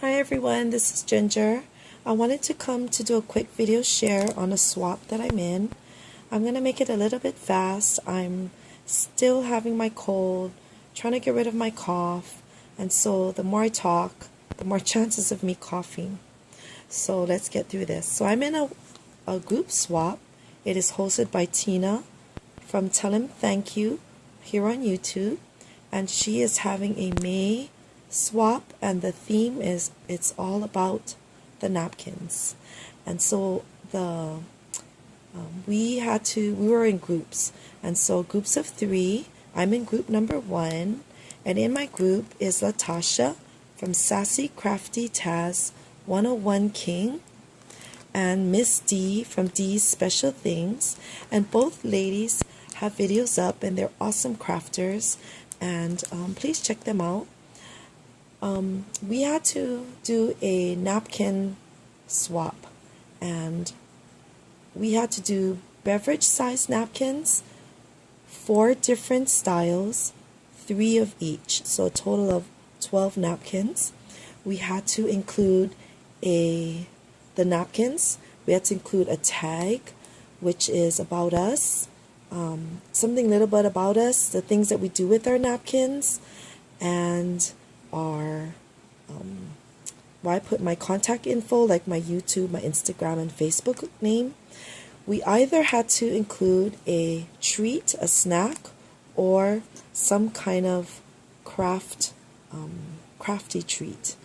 Hi everyone, this is Ginger. I wanted to come to do a quick video share on a swap that I'm in. I'm going to make it a little bit fast. I'm still having my cold, trying to get rid of my cough, and so the more I talk, the more chances of me coughing. So let's get through this. So I'm in a group swap. It is hosted by Tina from TellHimthanku here on YouTube, and she is having a May swap, and the theme is it's all about the napkins. And so we were in groups, and so groups of 3. I'm in group number 1, and in my group is Latasha from Sassy Crafty Taz 101 King and Miss D from D's Special Things, and both ladies have videos up and they're awesome crafters, and please check them out. We had to do a napkin swap, and we had to do beverage size napkins, 4 different styles, 3 of each, so a total of 12 napkins. We had to include the napkins. We had to include a tag, which is about us, something little bit about us, the things that we do with our napkins, and where I put my contact info, like my YouTube, my Instagram, and Facebook name. We either had to include a treat, a snack, or some kind of crafty treat.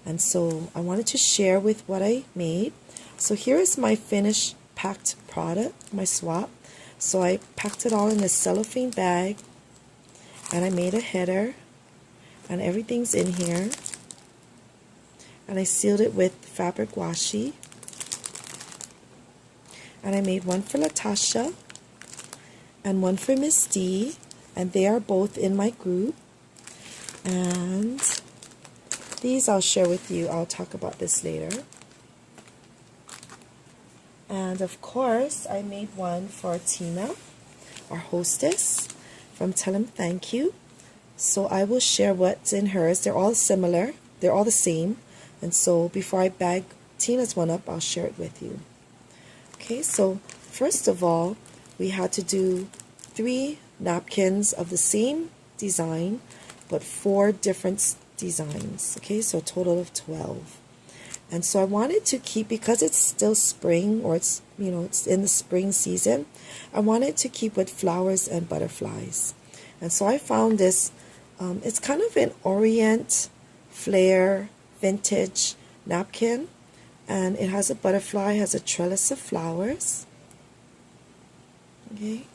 And so I wanted to share with what I made. So here is my finished packed product, my swap. So I packed it all in a cellophane bag, and I made a header, and everything's in here. And I sealed it with fabric washi. And I made one for Latasha and one for Miss D, and they are both in my group. And these I'll share with you. I'll talk about this later. And of course, I made one for Tina, our hostess from TellHimthanku. So I will share what's in hers. They're all similar. They're all the same. And so before I bag Tina's one up, I'll share it with you. Okay, so first of all, we had to do 3 napkins of the same design, but 4 different designs. Okay, so a total of 12. And so I wanted to keep, because it's still spring, or it's in the spring season, I wanted to keep with flowers and butterflies. And so I found this, it's kind of an Orient flare vintage napkin, and it has a butterfly, has a trellis of flowers. Okay.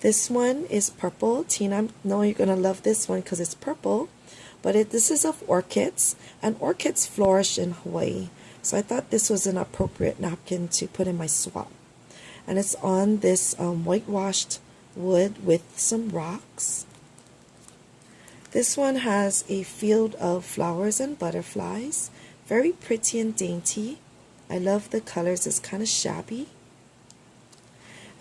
This one is purple. Tina, I know you're going to love this one because it's purple, but this is of orchids, and orchids flourish in Hawaii. So I thought this was an appropriate napkin to put in my swap. And it's on this whitewashed wood with some rocks. This one has a field of flowers and butterflies. Very pretty and dainty. I love the colors. It's kind of shabby.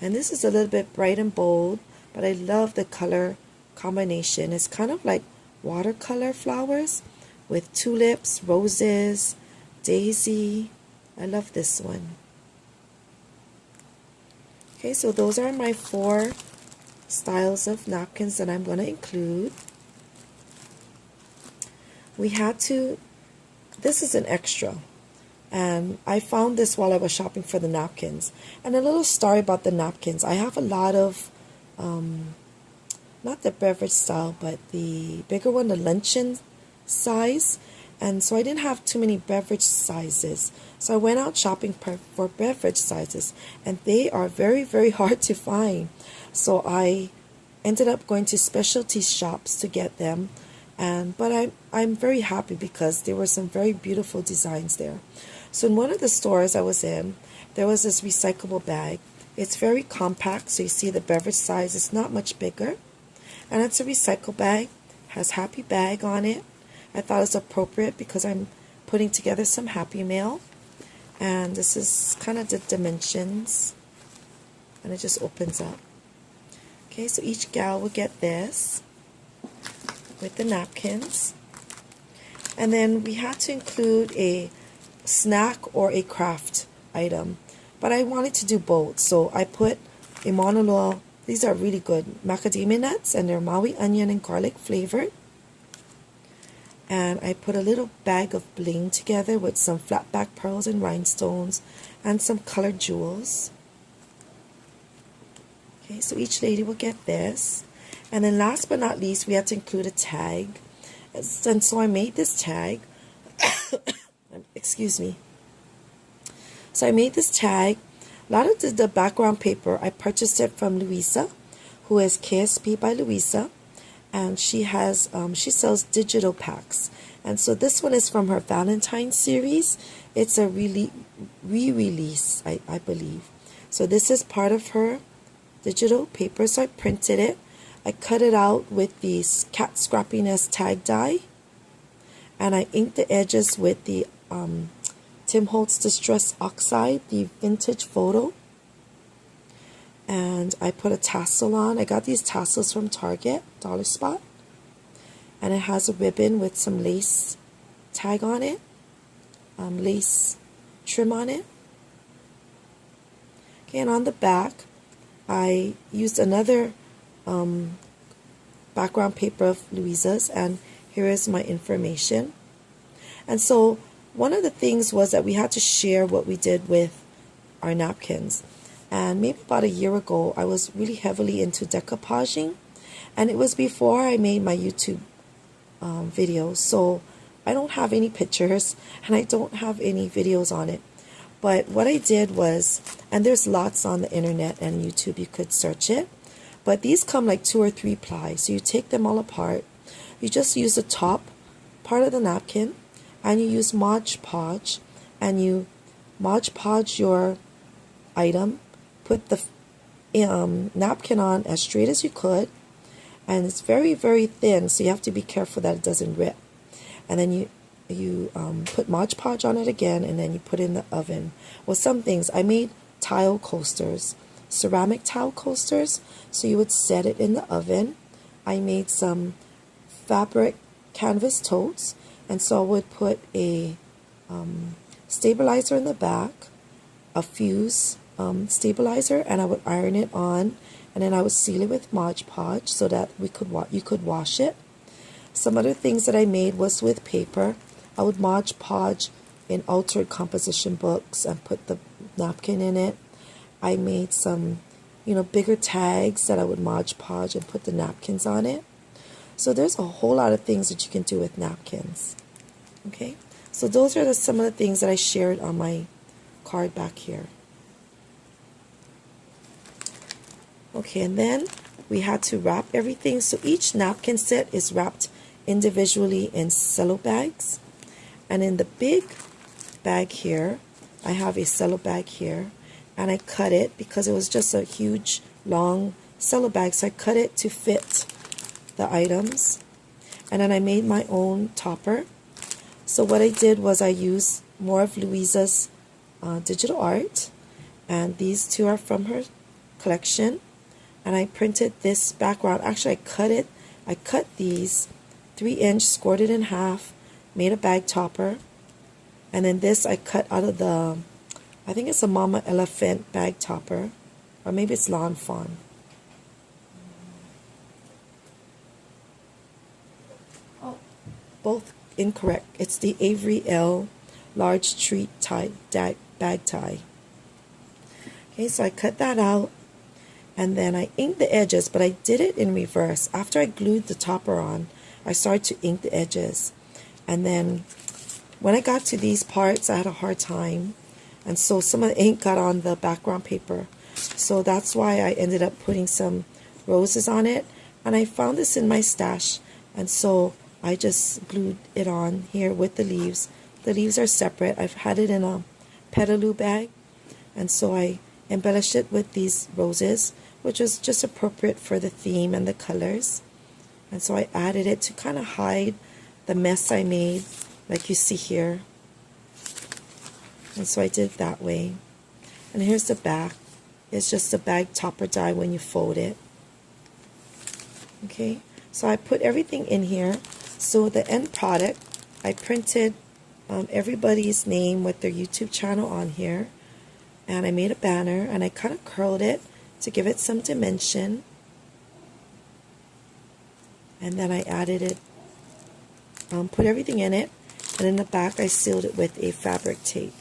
And this is a little bit bright and bold, but I love the color combination. It's kind of like watercolor flowers with tulips, roses, daisy. I love this one. Okay, so those are my 4 styles of napkins that I'm going to include. We had to, this is an extra, and I found this while I was shopping for the napkins. And a little story about the napkins. I have a lot of, not the beverage style, but the bigger one, the luncheon size. And so I didn't have too many beverage sizes. So I went out shopping for beverage sizes, and they are very, very hard to find. So I ended up going to specialty shops to get them. But I'm very happy because there were some very beautiful designs there. So in one of the stores I was in, there was this recyclable bag. It's very compact, so you see the beverage size is not much bigger. And it's a recycle bag, has Happy Bag on it. I thought it's appropriate because I'm putting together some Happy Mail. And this is kind of the dimensions. And it just opens up. Okay, so each gal will get this with the napkins. And then we had to include a snack or a craft item. But I wanted to do both, so I put a monolol. These are really good macadamia nuts, and they're Maui onion and garlic flavored. And I put a little bag of bling together with some flat back pearls and rhinestones and some colored jewels. Okay, so each lady will get this. And then last but not least, we had to include a tag. And so I made this tag. Excuse me. So I made this tag. A lot of the background paper, I purchased it from Louisa, who is KSP by Louisa. And she sells digital packs. And so this one is from her Valentine series. It's a re-release, I believe. So this is part of her digital paper. So I printed it. I cut it out with the cat scrappiness tag die. And I inked the edges with the Tim Holtz Distress Oxide, the vintage photo. And I put a tassel on. I got these tassels from Target, Dollar Spot. And it has a ribbon with some lace tag on it, lace trim on it. Okay, and on the back, I used another background paper of Louisa's, and here is my information. And so one of the things was that we had to share what we did with our napkins. And maybe about a year ago, I was really heavily into decoupaging, and it was before I made my YouTube videos. So I don't have any pictures, and I don't have any videos on it. But what I did was, and there's lots on the internet and YouTube, you could search it. But these come like 2 or 3 ply. So you take them all apart. You just use the top part of the napkin, and you use Mod Podge, and you Mod Podge your item. Put the napkin on as straight as you could, and it's very, very thin, so you have to be careful that it doesn't rip. And then you put Mod Podge on it again, and then you put it in the oven. Well, some things, I made tile coasters, ceramic tile coasters, so you would set it in the oven. I made some fabric canvas totes, and so I would put a stabilizer in the back, a fuse stabilizer, and I would iron it on, and then I would seal it with Mod Podge so that you could wash it. Some other things that I made was with paper. I would Mod Podge in altered composition books and put the napkin in it. I made some, bigger tags that I would Mod Podge and put the napkins on it. So there's a whole lot of things that you can do with napkins. Okay, so those are some of the things that I shared on my card back here. Okay, and then we had to wrap everything. So each napkin set is wrapped individually in cello bags. And in the big bag here, I have a cello bag here. And I cut it because it was just a huge, long cello bag. So I cut it to fit the items. And then I made my own topper. So what I did was I used more of Louisa's digital art. And these two are from her collection. And I printed this background. Actually, I cut it. I cut these 3-inch, scored it in half, made a bag topper. And then this I cut out of the, I think it's a Mama Elephant bag topper. Or maybe it's Lawn Fawn. Oh, both incorrect. It's the Avery L large treat tie bag tie. Okay, so I cut that out. And then I inked the edges, but I did it in reverse. After I glued the topper on, I started to ink the edges. And then when I got to these parts, I had a hard time. And so some of the ink got on the background paper. So that's why I ended up putting some roses on it. And I found this in my stash. And so I just glued it on here with the leaves. The leaves are separate. I've had it in a Petaloo bag. And so I embellished it with these roses, which was just appropriate for the theme and the colors. And so I added it to kind of hide the mess I made, like you see here. And so I did it that way. And here's the back. It's just a bag topper die when you fold it. Okay, so I put everything in here. So the end product, I printed everybody's name with their YouTube channel on here, and I made a banner, and I kind of curled it to give it some dimension, and then I added it, put everything in it, and in the back I sealed it with a fabric tape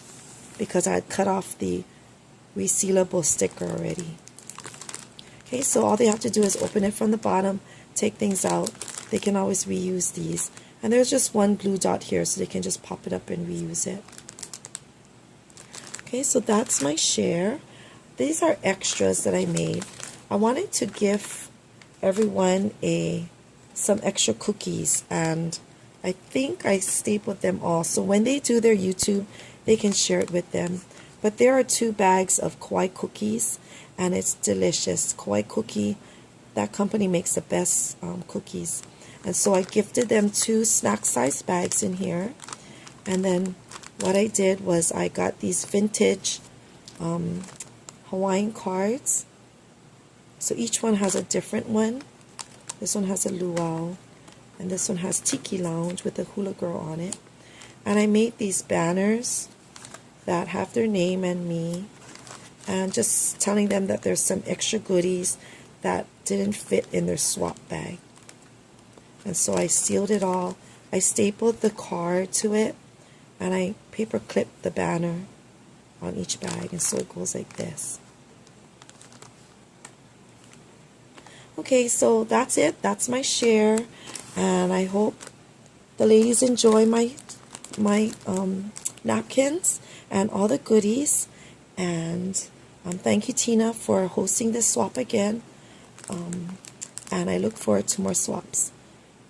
because I had cut off the resealable sticker already. Okay, so all they have to do is open it from the bottom, take things out. They can always reuse these. And there's just one glue dot here, so they can just pop it up and reuse it. Okay, so that's my share. These are extras that I made. I wanted to give everyone some extra cookies, and I think I stapled them all. So when they do their YouTube, they can share it with them. But there are 2 bags of Kauai cookies, and it's delicious. Kauai cookie, that company makes the best cookies. And so I gifted them 2 snack-sized bags in here. And then what I did was I got these vintage Hawaiian cards. So each one has a different one. This one has a luau, and this one has Tiki Lounge with a hula girl on it. And I made these banners that have their name and me, and just telling them that there's some extra goodies that didn't fit in their swap bag. And so I sealed it all. I stapled the card to it, and I paper clipped the banner on each bag, and so it goes like this. Okay, so that's it. That's my share, and I hope the ladies enjoy my napkins and all the goodies. And thank you, Tina, for hosting this swap again. And I look forward to more swaps.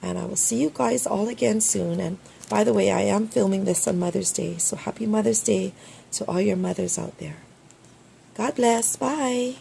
And I will see you guys all again soon. And by the way, I am filming this on Mother's Day, so happy Mother's Day to all your mothers out there. God bless. Bye.